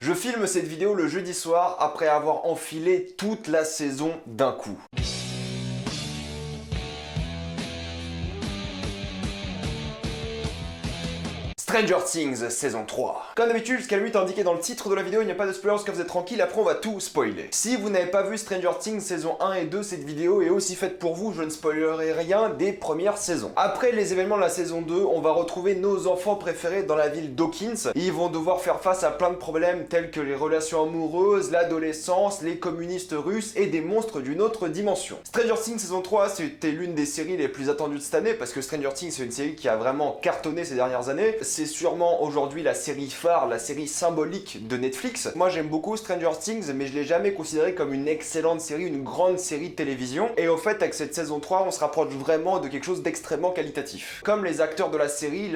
Je filme cette vidéo le jeudi soir après avoir enfilé toute la saison d'un coup. Stranger Things saison 3. Comme d'habitude, jusqu'à la limite indiqué dans le titre de la vidéo, il n'y a pas de spoilers, que vous êtes tranquille, après on va tout spoiler. Si vous n'avez pas vu Stranger Things saison 1 et 2, cette vidéo est aussi faite pour vous, je ne spoilerai rien des premières saisons. Après les événements de la saison 2, on va retrouver nos enfants préférés dans la ville d'Hawkins. Ils vont devoir faire face à plein de problèmes tels que les relations amoureuses, l'adolescence, les communistes russes et des monstres d'une autre dimension. Stranger Things saison 3, c'était l'une des séries les plus attendues de cette année parce que Stranger Things c'est une série qui a vraiment cartonné ces dernières années. C'est sûrement aujourd'hui la série phare, la série symbolique de Netflix. Moi j'aime beaucoup Stranger Things, mais je l'ai jamais considéré comme une excellente série, une grande série de télévision. Et au fait, avec cette saison 3, on se rapproche vraiment de quelque chose d'extrêmement qualitatif. Comme les acteurs de la série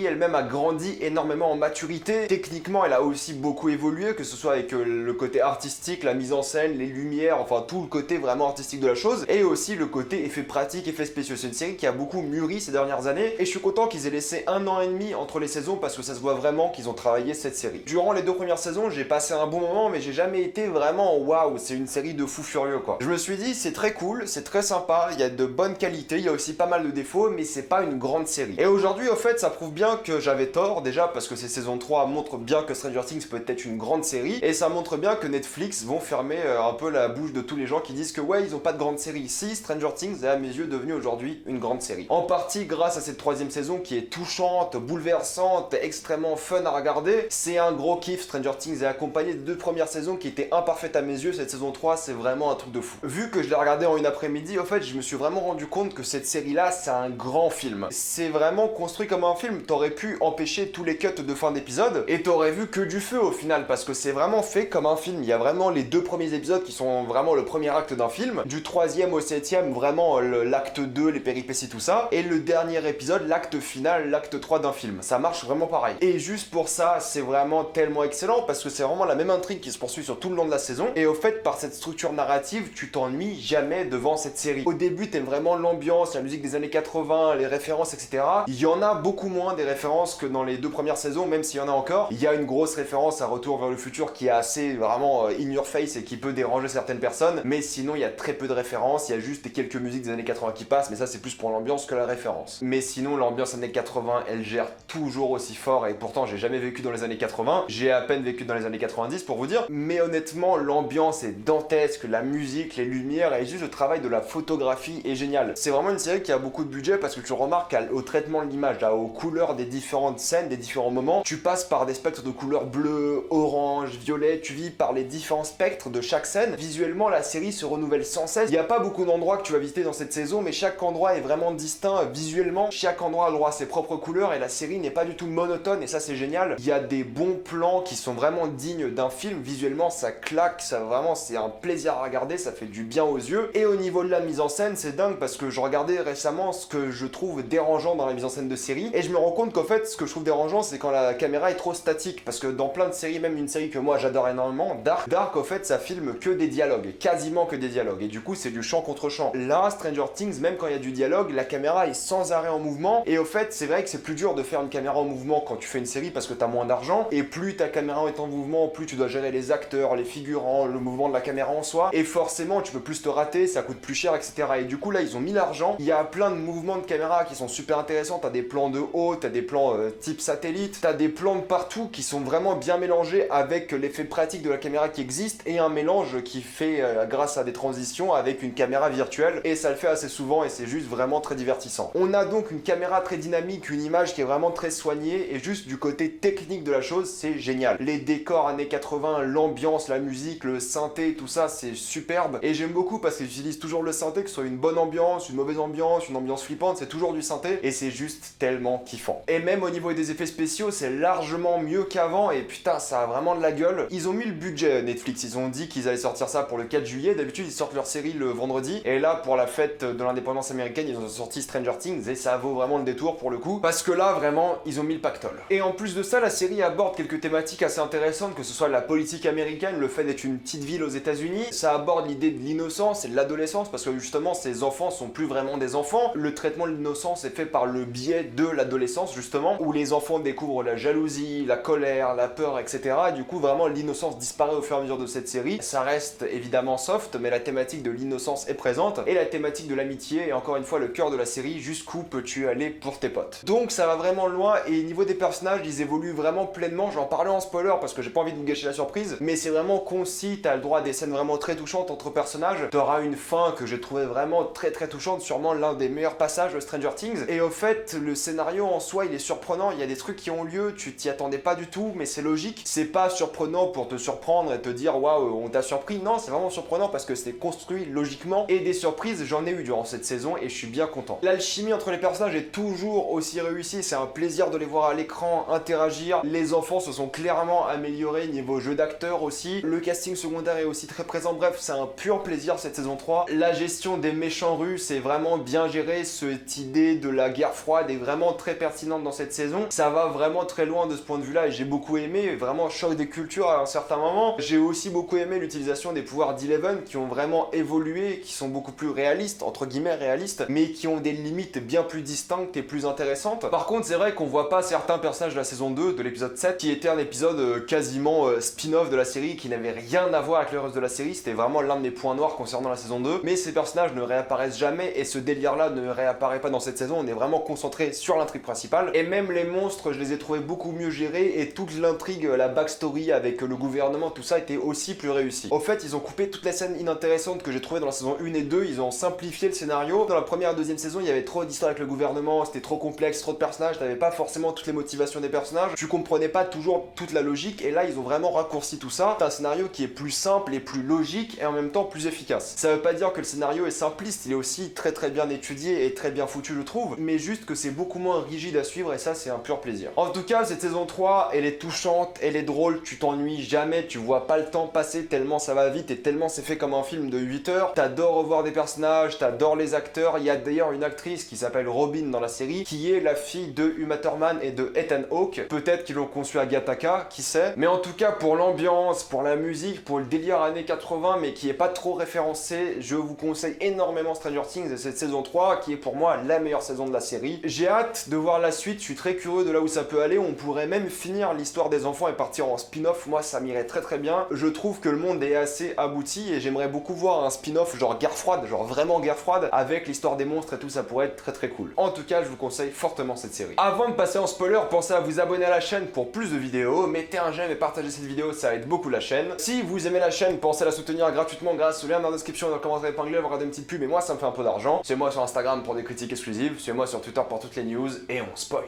elle-même a grandi énormément en maturité. Techniquement, elle a aussi beaucoup évolué, que ce soit avec le côté artistique, la mise en scène, les lumières, enfin tout le côté vraiment artistique de la chose, et aussi le côté effets pratiques, effets spéciaux. C'est une série qui a beaucoup mûri ces dernières années, et je suis content qu'ils aient laissé 1 an et demi entre les saisons parce que ça se voit vraiment qu'ils ont travaillé cette série. Durant les 2 premières saisons, j'ai passé un bon moment, mais j'ai jamais été vraiment waouh, c'est une série de fous furieux quoi. Je me suis dit, c'est très cool, c'est très sympa, il y a de bonnes qualités, il y a aussi pas mal de défauts, mais c'est pas une grande série. Et aujourd'hui, au fait, ça prouve bien que j'avais tort, déjà parce que ces saisons 3 montrent bien que Stranger Things peut être une grande série, et ça montre bien que Netflix vont fermer un peu la bouche de tous les gens qui disent que ouais, ils ont pas de grande série. Si, Stranger Things est à mes yeux devenu aujourd'hui une grande série. En partie grâce à cette 3e saison qui est touchante, bouleversante, extrêmement fun à regarder. C'est un gros kiff. Stranger Things est accompagné de 2 premières saisons qui étaient imparfaites à mes yeux. Cette saison 3, c'est vraiment un truc de fou. Vu que je l'ai regardé en une après-midi, au fait, je me suis vraiment rendu compte que cette série-là, c'est un grand film. C'est vraiment construit comme un film. T'aurais pu empêcher tous les cuts de fin d'épisode et t'aurais vu que du feu au final parce que c'est vraiment fait comme un film. Il y a vraiment les 2 premiers épisodes qui sont vraiment le premier acte d'un film. Du 3e au 7e, vraiment l'acte 2, les péripéties, tout ça. Et le dernier épisode, l'acte final, l'acte 3 d'un film. Ça marche vraiment pareil. Et juste pour ça, c'est vraiment tellement excellent parce que c'est vraiment la même intrigue qui se poursuit sur tout le long de la saison. Et au fait, par cette structure narrative, tu t'ennuies jamais devant cette série. Au début, t'aimes vraiment l'ambiance, la musique des années 80, les références, etc. Il y en a beaucoup moins des références que dans les 2 premières saisons, même s'il y en a encore. Il y a une grosse référence à Retour vers le futur qui est assez vraiment in your face et qui peut déranger certaines personnes. Mais sinon, il y a très peu de références. Il y a juste quelques musiques des années 80 qui passent, mais ça, c'est plus pour l'ambiance que la référence. Mais sinon, l'ambiance années 80, elle gère toujours aussi fort et pourtant, j'ai jamais vécu dans les années 80. J'ai à peine vécu dans les années 90 pour vous dire. Mais honnêtement, l'ambiance est dantesque, la musique, les lumières et juste le travail de la photographie est génial. C'est vraiment une série qui a beaucoup de budget parce que tu remarques au traitement de l'image, aux couleurs des différentes scènes, des différents moments. Tu passes par des spectres de couleurs bleues, orange, violet, tu vis par les différents spectres de chaque scène. Visuellement, la série se renouvelle sans cesse. Il n'y a pas beaucoup d'endroits que tu vas visiter dans cette saison, mais chaque endroit est vraiment distinct visuellement. Chaque endroit a le droit à ses propres couleurs et la série n'est pas du tout monotone et ça c'est génial. Il y a des bons plans qui sont vraiment dignes d'un film. Visuellement, ça claque, ça vraiment c'est un plaisir à regarder, ça fait du bien aux yeux. Et au niveau de la mise en scène, c'est dingue parce que je regardais récemment ce que je trouve dérangeant dans la mise en scène de série et je me rends compte qu'en fait, ce que je trouve dérangeant, c'est quand la caméra est trop statique parce que dans plein de séries, même une série que moi j'adore énormément, Dark, au fait, ça filme que des dialogues, quasiment que des dialogues et du coup, c'est du champ contre champ. Là, Stranger Things, même quand il y a du dialogue, la caméra est sans arrêt en mouvement et au fait, c'est vrai que c'est plus dur de faire une caméra en mouvement quand tu fais une série parce que t'as moins d'argent et plus ta caméra est en mouvement, plus tu dois gérer les acteurs, les figurants, le mouvement de la caméra en soi et forcément tu peux plus te rater, ça coûte plus cher, etc. Et du coup là ils ont mis l'argent, il y a plein de mouvements de caméra qui sont super intéressants, t'as des plans de haut, t'as des plans type satellite, t'as des plans de partout qui sont vraiment bien mélangés avec l'effet pratique de la caméra qui existe et un mélange qui fait grâce à des transitions avec une caméra virtuelle et ça le fait assez souvent et c'est juste vraiment très divertissant. On a donc une caméra très dynamique, une image qui est vraiment très soignée et juste du côté technique de la chose, c'est génial. Les décors années 80, l'ambiance, la musique, le synthé, tout ça, c'est superbe. Et j'aime beaucoup parce qu'ils utilisent toujours le synthé, que ce soit une bonne ambiance, une mauvaise ambiance, une ambiance flippante, c'est toujours du synthé. Et c'est juste tellement kiffant. Et même au niveau des effets spéciaux, c'est largement mieux qu'avant. Et putain, ça a vraiment de la gueule. Ils ont mis le budget Netflix. Ils ont dit qu'ils allaient sortir ça pour le 4 juillet. D'habitude, ils sortent leur série le vendredi. Et là, pour la fête de l'indépendance américaine, ils ont sorti Stranger Things. Et ça vaut vraiment le détour pour le coup. Parce que là, vraiment, ils ils ont mis le pactole. Et en plus de ça, la série aborde quelques thématiques assez intéressantes, que ce soit la politique américaine, le fait d'être une petite ville aux États-Unis. Ça aborde l'idée de l'innocence et de l'adolescence, parce que justement ces enfants sont plus vraiment des enfants. Le traitement de l'innocence est fait par le biais de l'adolescence justement, où les enfants découvrent la jalousie, la colère, la peur, etc. Et du coup vraiment l'innocence disparaît au fur et à mesure de cette série. Ça reste évidemment soft, mais la thématique de l'innocence est présente, et la thématique de l'amitié est encore une fois le cœur de la série. Jusqu'où peux-tu aller pour tes potes? Donc ça va vraiment loin, et niveau des personnages, ils évoluent vraiment pleinement. J'en parlais en spoiler parce que j'ai pas envie de vous gâcher la surprise, mais c'est vraiment concis, t'as le droit à des scènes vraiment très touchantes entre personnages, t'auras une fin que j'ai trouvé vraiment très touchante, sûrement l'un des meilleurs passages de Stranger Things. Et au fait, le scénario en soi il est surprenant, il y a des trucs qui ont lieu, tu t'y attendais pas du tout, mais c'est logique. C'est pas surprenant pour te surprendre et te dire waouh on t'a surpris, non, c'est vraiment surprenant parce que c'est construit logiquement, et des surprises j'en ai eu durant cette saison et je suis bien content. L'alchimie entre les personnages est toujours aussi réussie, c'est un plaisir de les voir à l'écran interagir. Les enfants se sont clairement améliorés niveau jeu d'acteur aussi, le casting secondaire est aussi très présent. Bref, c'est un pur plaisir cette saison 3. La gestion des méchants russes est vraiment bien gérée, cette idée de la guerre froide est vraiment très pertinente dans cette saison. Ça va vraiment très loin de ce point de vue là et j'ai beaucoup aimé, vraiment choc des cultures à un certain moment. J'ai aussi beaucoup aimé l'utilisation des pouvoirs d'Eleven qui ont vraiment évolué, qui sont beaucoup plus réalistes, entre guillemets réalistes, mais qui ont des limites bien plus distinctes et plus intéressantes. Par contre c'est vrai qu'on voit pas certains personnages de la saison 2, de l'épisode 7, qui était un épisode quasiment spin-off de la série, qui n'avait rien à voir avec le reste de la série. C'était vraiment l'un de mes points noirs concernant la saison 2, mais ces personnages ne réapparaissent jamais et ce délire là ne réapparaît pas dans cette saison. On est vraiment concentré sur l'intrigue principale, et même les monstres je les ai trouvés beaucoup mieux gérés, et toute l'intrigue, la backstory avec le gouvernement, tout ça était aussi plus réussi. Au fait ils ont coupé toutes les scènes inintéressantes que j'ai trouvées dans la saison 1 et 2, ils ont simplifié le scénario. Dans la première et deuxième saison il y avait trop d'histoires avec le gouvernement, c'était trop complexe, trop de personnages, t'avais pas forcément toutes les motivations des personnages, tu comprenais pas toujours toute la logique, et là ils ont vraiment raccourci tout ça. T'as un scénario qui est plus simple et plus logique et en même temps plus efficace. Ça veut pas dire que le scénario est simpliste, il est aussi très bien étudié et très bien foutu je trouve, mais juste que c'est beaucoup moins rigide à suivre et ça c'est un pur plaisir. En tout cas cette saison 3 elle est touchante, elle est drôle, tu t'ennuies jamais, tu vois pas le temps passer tellement ça va vite et tellement c'est fait comme un film de 8 heures. T'adores revoir des personnages, t'adores les acteurs. Il y a d'ailleurs une actrice qui s'appelle Robin dans la série, qui est la fille de Uma Thurman et de Ethan Hawke. Peut-être qu'ils l'ont conçu à Gattaca, qui sait. Mais en tout cas pour l'ambiance, pour la musique, pour le délire années 80 mais qui est pas trop référencé, je vous conseille énormément Stranger Things et cette saison 3 qui est pour moi la meilleure saison de la série. J'ai hâte de voir la suite, je suis très curieux de là où ça peut aller. On pourrait même finir l'histoire des enfants et partir en spin-off, moi ça m'irait très bien. Je trouve que le monde est assez abouti et j'aimerais beaucoup voir un spin-off genre guerre froide, genre vraiment guerre froide, avec l'histoire des monstres et tout, ça pourrait être très cool. En tout cas je vous conseille fortement cette série. Avant de passer en spoiler, pensez à vous abonner à la chaîne pour plus de vidéos, mettez un j'aime et partagez cette vidéo, ça aide beaucoup la chaîne. Si vous aimez la chaîne, pensez à la soutenir gratuitement grâce au lien dans la description et dans le commentaire épinglé, vous regardez une petite pub et moi ça me fait un peu d'argent. Suivez-moi sur Instagram pour des critiques exclusives, suivez-moi sur Twitter pour toutes les news et on spoil.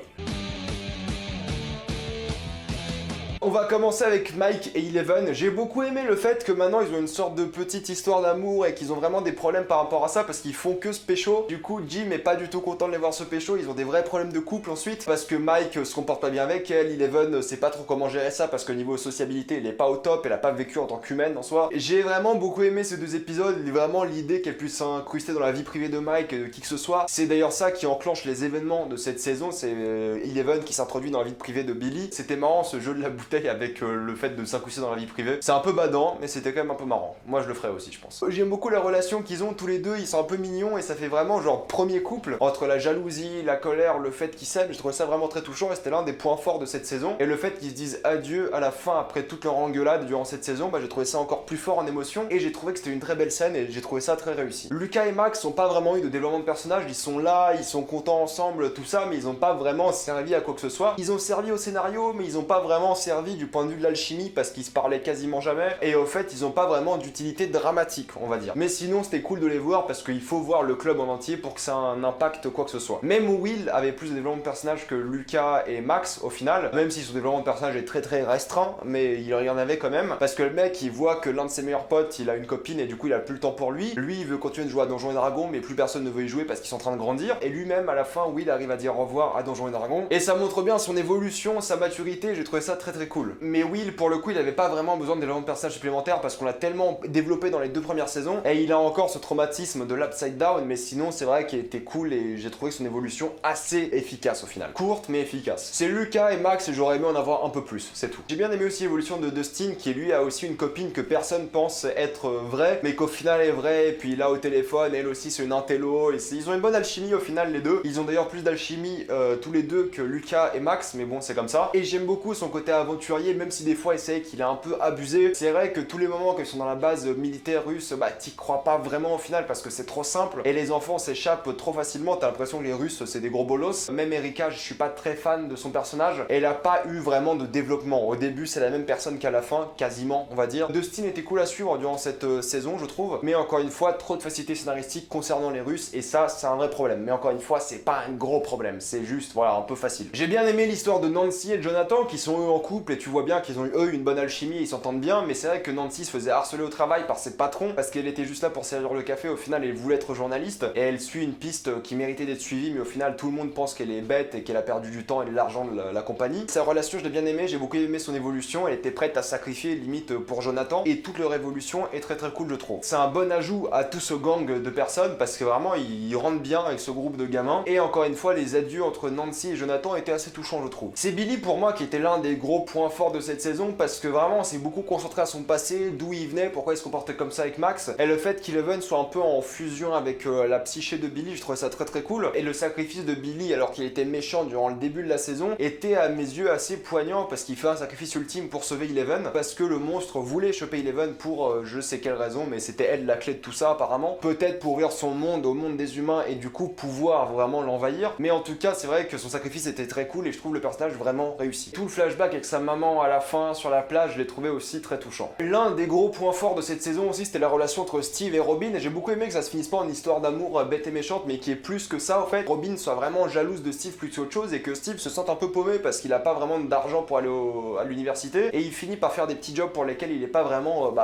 On va commencer avec Mike et Eleven. J'ai beaucoup aimé le fait que maintenant ils ont une sorte de petite histoire d'amour et qu'ils ont vraiment des problèmes par rapport à ça parce qu'ils font que se pécho. Du coup Jim est pas du tout content de les voir se pécho, ils ont des vrais problèmes de couple ensuite parce que Mike se comporte pas bien avec elle, Eleven sait pas trop comment gérer ça parce que niveau sociabilité il est pas au top, elle a pas vécu en tant qu'humaine en soi. J'ai vraiment beaucoup aimé ces deux épisodes, vraiment l'idée qu'elle puisse s'incruster dans la vie privée de Mike, de qui que ce soit. C'est d'ailleurs ça qui enclenche les événements de cette saison, c'est Eleven qui s'introduit dans la vie privée de Billy. C'était marrant ce jeu de la bouteille avec le fait de s'incruster dans la vie privée. C'est un peu badant, mais c'était quand même un peu marrant. Moi je le ferais aussi je pense. J'aime beaucoup la relation qu'ils ont tous les deux, ils sont un peu mignons et ça fait vraiment genre premier couple, entre la jalousie, la colère, le fait qu'ils s'aiment. Je trouvais ça vraiment très touchant et c'était l'un des points forts de cette saison. Et le fait qu'ils se disent adieu à la fin après toute leur engueulade durant cette saison, bah j'ai trouvé ça encore plus fort en émotion et j'ai trouvé que c'était une très belle scène et j'ai trouvé ça très réussi. Lucas et Max n'ont pas vraiment eu de développement de personnage, ils sont là, ils sont contents ensemble, tout ça, mais ils n'ont pas vraiment servi à quoi que ce soit. Ils ont servi au scénario, mais ils n'ont pas vraiment servi du point de vue de l'alchimie parce qu'ils se parlaient quasiment jamais et au fait ils ont pas vraiment d'utilité dramatique on va dire. Mais sinon c'était cool de les voir parce qu'il faut voir le club en entier pour que ça ait un impact quoi que ce soit. Même Will avait plus de développement de personnage que Lucas et Max au final, même si son développement de personnage est très restreint, mais il y en avait quand même parce que le mec il voit que l'un de ses meilleurs potes il a une copine et du coup il a plus le temps pour lui. Lui il veut continuer de jouer à Donjons et Dragons mais plus personne ne veut y jouer parce qu'ils sont en train de grandir et lui-même à la fin Will arrive à dire au revoir à Donjons et Dragons et ça montre bien son évolution, sa maturité. J'ai trouvé ça très cool. Mais Will, pour le coup, il avait pas vraiment besoin de développement de personnage supplémentaire parce qu'on l'a tellement développé dans les 2 premières saisons et il a encore ce traumatisme de l'Upside Down, mais sinon c'est vrai qu'il était cool et j'ai trouvé son évolution assez efficace au final. Courte mais efficace. C'est Lucas et Max et j'aurais aimé en avoir un peu plus, c'est tout. J'ai bien aimé aussi l'évolution de Dustin qui lui a aussi une copine que personne pense être vraie mais qu'au final est vraie, et puis là au téléphone elle aussi c'est une intello et ils ont une bonne alchimie au final les deux. Ils ont d'ailleurs plus d'alchimie tous les deux que Lucas et Max, mais bon c'est comme ça. Et j'aime beaucoup son côté aventurier, même si des fois c'est qu'il est un peu abusé. C'est vrai que tous les moments qu'ils sont dans la base militaire russe, bah t'y crois pas vraiment au final parce que c'est trop simple et les enfants s'échappent trop facilement. T'as l'impression que les Russes c'est des gros bolos. Même Erika, je suis pas très fan de son personnage. Elle a pas eu vraiment de développement. Au début c'est la même personne qu'à la fin, quasiment on va dire. Dustin était cool à suivre durant cette saison je trouve, mais encore une fois trop de facilité scénaristique concernant les Russes et ça c'est un vrai problème. Mais encore une fois c'est pas un gros problème, c'est juste voilà un peu facile. J'ai bien aimé l'histoire de Nancy et Jonathan qui sont eux en couple et tu vois bien qu'ils ont eu eux une bonne alchimie, ils s'entendent bien, mais c'est vrai que Nancy se faisait harceler au travail par ses patrons parce qu'elle était juste là pour servir le café. Au final elle voulait être journaliste et elle suit une piste qui méritait d'être suivie, mais au final tout le monde pense qu'elle est bête et qu'elle a perdu du temps et de l'argent de la compagnie. Sa relation je l'ai bien aimé, j'ai beaucoup aimé son évolution, elle était prête à sacrifier limite pour Jonathan et toute leur évolution est très cool je trouve. C'est un bon ajout à tout ce gang de personnes parce que vraiment ils rentrent bien avec ce groupe de gamins et encore une fois les adieux entre Nancy et Jonathan étaient assez touchants je trouve. C'est Billy pour moi qui était l'un des gros points forts de cette saison parce que vraiment on s'est beaucoup concentré à son passé, d'où il venait, pourquoi il se comportait comme ça avec Max et le fait qu'Eleven soit un peu en fusion avec la psyché de Billy, je trouvais ça très cool. Et le sacrifice de Billy alors qu'il était méchant durant le début de la saison était à mes yeux assez poignant parce qu'il fait un sacrifice ultime pour sauver Eleven parce que le monstre voulait choper Eleven pour je sais quelle raison, mais c'était elle la clé de tout ça apparemment, peut-être pour ouvrir son monde au monde des humains et du coup pouvoir vraiment l'envahir, mais en tout cas c'est vrai que son sacrifice était très cool et je trouve le personnage vraiment réussi. Tout le flashback avec sa maman à la fin sur la plage, je l'ai trouvé aussi très touchant. L'un des gros points forts de cette saison aussi c'était la relation entre Steve et Robin et j'ai beaucoup aimé que ça se finisse pas en histoire d'amour bête et méchante mais qui est plus que ça en fait. Robin soit vraiment jalouse de Steve plus qu'autre chose et que Steve se sente un peu paumé parce qu'il a pas vraiment d'argent pour aller à l'université et il finit par faire des petits jobs pour lesquels il est pas vraiment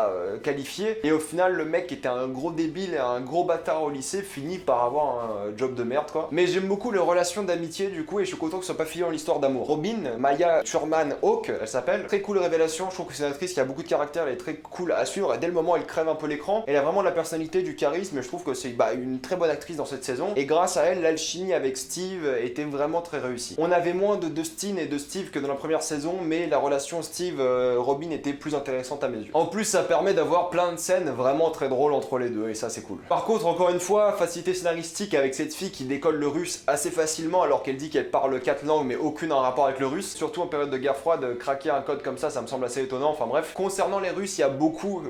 qualifié et au final le mec qui était un gros débile et un gros bâtard au lycée finit par avoir un job de merde quoi. Mais j'aime beaucoup les relations d'amitié du coup et je suis content que ce soit pas fini en histoire d'amour. Robin, Maya Thurman Hawke, elle s'appelle, très cool révélation, je trouve que c'est une actrice qui a beaucoup de caractère, elle est très cool à suivre et dès le moment où elle crève un peu l'écran, elle a vraiment de la personnalité, du charisme et je trouve que c'est une très bonne actrice dans cette saison et grâce à elle l'alchimie avec Steve était vraiment très réussie. On avait moins de Dustin et de Steve que dans la première saison mais la relation Steve-Robin était plus intéressante à mes yeux. En plus ça permet d'avoir plein de scènes vraiment très drôles entre les deux et ça c'est cool. Par contre encore une fois, facilité scénaristique avec cette fille qui décolle le russe assez facilement alors qu'elle dit qu'elle parle 4 langues mais aucune en rapport avec le russe, surtout en période de guerre froide, craquer un code comme ça me semble assez étonnant, enfin bref. Concernant les Russes, il y a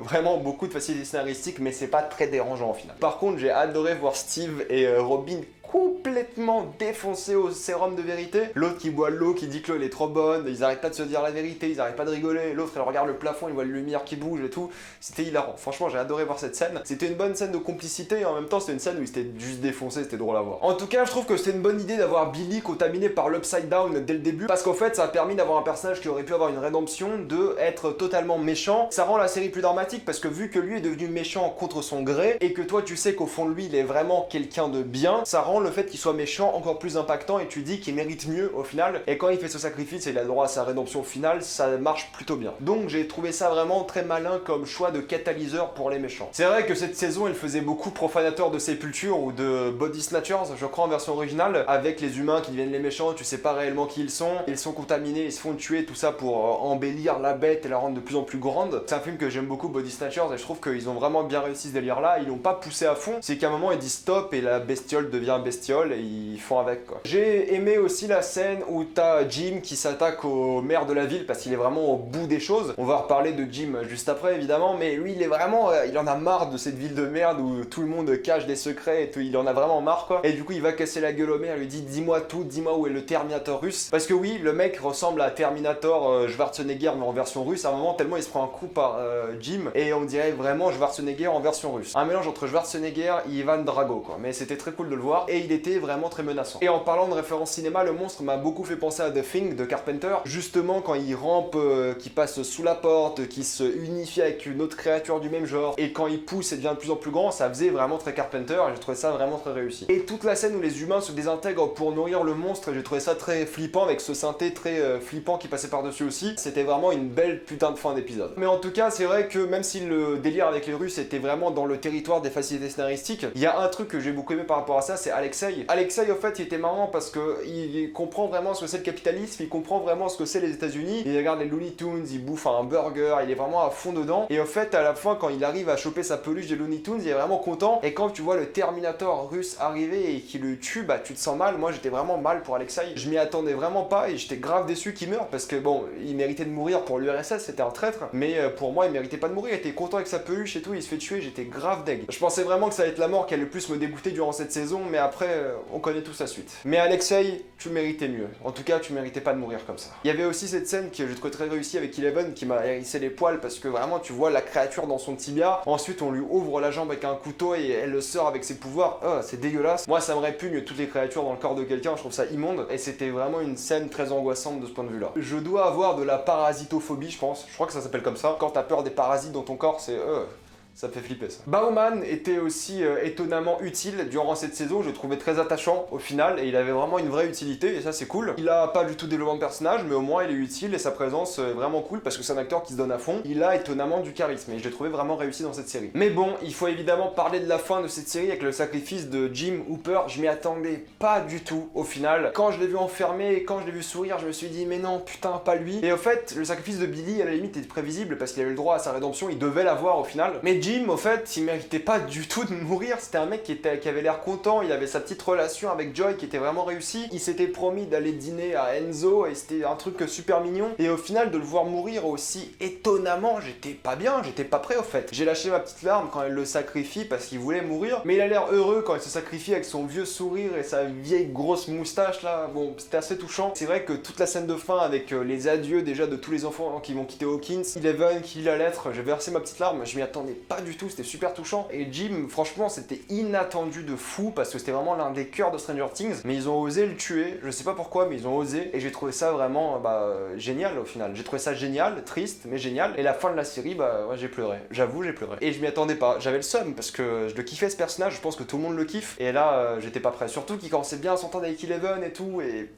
vraiment beaucoup de facilité scénaristique mais c'est pas très dérangeant au final. Par contre j'ai adoré voir Steve et Robin complètement défoncé au sérum de vérité. L'autre qui boit l'eau, qui dit que l'eau elle est trop bonne, ils arrêtent pas de se dire la vérité, ils arrêtent pas de rigoler, l'autre elle regarde le plafond, il voit la lumière qui bouge et tout, c'était hilarant. Franchement j'ai adoré voir cette scène, c'était une bonne scène de complicité et en même temps c'était une scène où ils étaient juste défoncés, c'était drôle à voir. En tout cas je trouve que c'était une bonne idée d'avoir Billy contaminé par l'Upside Down dès le début, parce qu'en fait ça a permis d'avoir un personnage qui aurait pu avoir une rédemption, de être totalement méchant. Ça rend la série plus dramatique parce que vu que lui est devenu méchant contre son gré et que toi tu sais qu'au fond de lui il est vraiment quelqu'un de bien, ça rend le fait qu'il soit méchant encore plus impactant et tu dis qu'il mérite mieux au final et quand il fait ce sacrifice et il a le droit à sa rédemption finale, ça marche plutôt bien. Donc j'ai trouvé ça vraiment très malin comme choix de catalyseur pour les méchants. C'est vrai que cette saison elle faisait beaucoup profanateur de sépulture ou de body snatchers je crois en version originale, avec les humains qui deviennent les méchants, tu sais pas réellement qui ils sont contaminés, ils se font tuer, tout ça pour embellir la bête et la rendre de plus en plus grande. C'est un film que j'aime beaucoup, Body Snatchers, et je trouve qu'ils ont vraiment bien réussi ce délire là, ils l'ont pas poussé à fond, c'est qu'à un moment ils disent stop et la bestiole devient bestiole et ils font avec quoi. J'ai aimé aussi la scène où t'as Jim qui s'attaque au maire de la ville parce qu'il est vraiment au bout des choses. On va reparler de Jim juste après évidemment, mais lui il est vraiment, il en a marre de cette ville de merde où tout le monde cache des secrets et tout, il en a vraiment marre quoi. Et du coup il va casser la gueule au maire, il lui dit dis-moi tout, dis-moi où est le Terminator russe. Parce que oui, le mec ressemble à Terminator Schwarzenegger mais en version russe à un moment tellement il se prend un coup par Jim et on dirait vraiment Schwarzenegger en version russe. Un mélange entre Schwarzenegger et Ivan Drago quoi, mais c'était très cool de le voir. et il était vraiment très menaçant. Et en parlant de référence cinéma, le monstre m'a beaucoup fait penser à The Thing de Carpenter, justement quand il rampe, qui passe sous la porte, qui se unifie avec une autre créature du même genre, et quand il pousse et devient de plus en plus grand, ça faisait vraiment très Carpenter, et j'ai trouvé ça vraiment très réussi. Et toute la scène où les humains se désintègrent pour nourrir le monstre, j'ai trouvé ça très flippant, avec ce synthé très flippant qui passait par-dessus aussi, c'était vraiment une belle putain de fin d'épisode. Mais en tout cas, c'est vrai que même si le délire avec les Russes était vraiment dans le territoire des facilités scénaristiques, il y a un truc que j'ai beaucoup aimé par rapport à ça, c'est Alexei. Alexei, au fait, il était marrant parce que il comprend vraiment ce que c'est le capitalisme, il comprend vraiment ce que c'est les États-Unis, il regarde les Looney Tunes, il bouffe un burger, il est vraiment à fond dedans, et au fait, à la fin, quand il arrive à choper sa peluche des Looney Tunes, il est vraiment content, et quand tu vois le Terminator russe arriver et qui le tue, bah tu te sens mal. Moi, j'étais vraiment mal pour Alexei, je m'y attendais vraiment pas, et j'étais grave déçu qu'il meure, parce que bon, il méritait de mourir pour l'URSS, c'était un traître, mais pour moi, il méritait pas de mourir, il était content avec sa peluche et tout, il se fait tuer, j'étais grave deg. Je pensais vraiment que ça allait être la mort qui allait le plus me dégoûter durant cette saison, mais après, on connaît tout sa suite. Mais Alexei, tu méritais mieux. En tout cas, tu méritais pas de mourir comme ça. Il y avait aussi cette scène que j'ai trouvé très réussie avec Eleven, qui m'a hérissé les poils, parce que vraiment, tu vois la créature dans son tibia, ensuite on lui ouvre la jambe avec un couteau et elle le sort avec ses pouvoirs. Oh, c'est dégueulasse. Moi, ça me répugne toutes les créatures dans le corps de quelqu'un, je trouve ça immonde, et c'était vraiment une scène très angoissante de ce point de vue-là. Je dois avoir de la parasitophobie, je pense. Je crois que ça s'appelle comme ça. Quand t'as peur des parasites dans ton corps, c'est... ça me fait flipper ça. Bauman était aussi étonnamment utile durant cette saison, je le trouvais très attachant au final, et il avait vraiment une vraie utilité, et ça c'est cool. Il a pas du tout développement de personnage, mais au moins il est utile, et sa présence est vraiment cool, parce que c'est un acteur qui se donne à fond. Il a étonnamment du charisme, et je l'ai trouvé vraiment réussi dans cette série. Mais bon, il faut évidemment parler de la fin de cette série avec le sacrifice de Jim Hooper. Je m'y attendais pas du tout au final. Quand je l'ai vu enfermé, et quand je l'ai vu sourire, je me suis dit mais non, putain, pas lui. Et au fait, le sacrifice de Billy, à la limite, était prévisible, parce qu'il avait le droit à sa rédemption, il devait l'avoir au final. Mais Jim, au fait, il méritait pas du tout de mourir. C'était un mec qui avait l'air content, il avait sa petite relation avec Joy qui était vraiment réussie. Il s'était promis d'aller dîner à Enzo et c'était un truc super mignon. Et au final, de le voir mourir aussi étonnamment, j'étais pas bien, j'étais pas prêt au fait. J'ai lâché ma petite larme quand elle le sacrifie parce qu'il voulait mourir. Mais il a l'air heureux quand il se sacrifie avec son vieux sourire et sa vieille grosse moustache là. Bon, c'était assez touchant. C'est vrai que toute la scène de fin avec les adieux déjà de tous les enfants qui vont quitter Hawkins, Eleven qui lit la lettre, j'ai versé ma petite larme, je m'y attendais pas du tout, c'était super touchant. Et Jim, franchement, c'était inattendu de fou parce que c'était vraiment l'un des cœurs de Stranger Things. Mais ils ont osé le tuer, je sais pas pourquoi, mais ils ont osé. Et j'ai trouvé ça vraiment génial au final. J'ai trouvé ça génial, triste, mais génial. Et la fin de la série, ouais, j'ai pleuré. J'avoue, j'ai pleuré. Et je m'y attendais pas. J'avais le seum parce que je le kiffais ce personnage, je pense que tout le monde le kiffe. Et là, j'étais pas prêt. Surtout qu'il commençait bien à s'entendre avec Eleven et tout. Et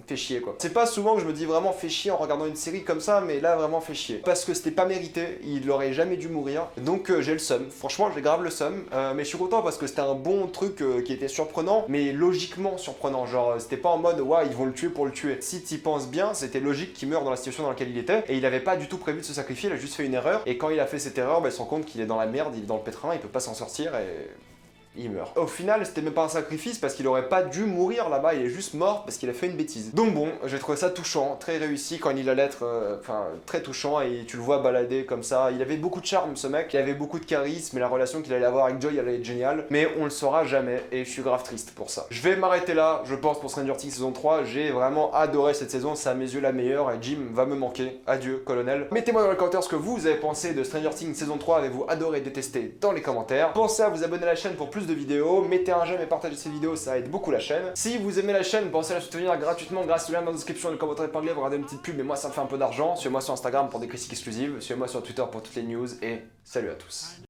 fait chier quoi. C'est pas souvent que je me dis vraiment fait chier en regardant une série comme ça, mais là vraiment fait chier. Parce que c'était pas mérité, il aurait jamais dû mourir. Donc j'ai le seum. Franchement, j'ai grave le seum. Mais je suis content parce que c'était un bon truc qui était surprenant, mais logiquement surprenant. Genre, c'était pas en mode ouais, ils vont le tuer pour le tuer. Si t'y penses bien, c'était logique qu'il meure dans la situation dans laquelle il était. Et il avait pas du tout prévu de se sacrifier, il a juste fait une erreur. Et quand il a fait cette erreur, il se rend compte qu'il est dans la merde, il est dans le pétrin, il peut pas s'en sortir et il meurt. Au final, c'était même pas un sacrifice parce qu'il aurait pas dû mourir là-bas, il est juste mort parce qu'il a fait une bêtise. Donc bon, j'ai trouvé ça touchant, très réussi quand il lit la lettre, très touchant et tu le vois balader comme ça. Il avait beaucoup de charme ce mec, il avait beaucoup de charisme et la relation qu'il allait avoir avec Joy allait être géniale, mais on le saura jamais et je suis grave triste pour ça. Je vais m'arrêter là, je pense pour Stranger Things saison 3, j'ai vraiment adoré cette saison, c'est à mes yeux la meilleure et Jim va me manquer. Adieu, colonel. Mettez-moi dans les commentaires ce que vous avez pensé de Stranger Things saison 3, avez-vous adoré, détesté dans les commentaires. Pensez à vous abonner à la chaîne pour plus de vidéos, mettez un j'aime et partagez cette vidéo, ça aide beaucoup la chaîne. Si vous aimez la chaîne, pensez à la soutenir gratuitement grâce au lien dans la description et le commentaire épinglé, vous regardez une petite pub et moi ça me fait un peu d'argent. Suivez-moi sur Instagram pour des critiques exclusives, suivez-moi sur Twitter pour toutes les news et salut à tous.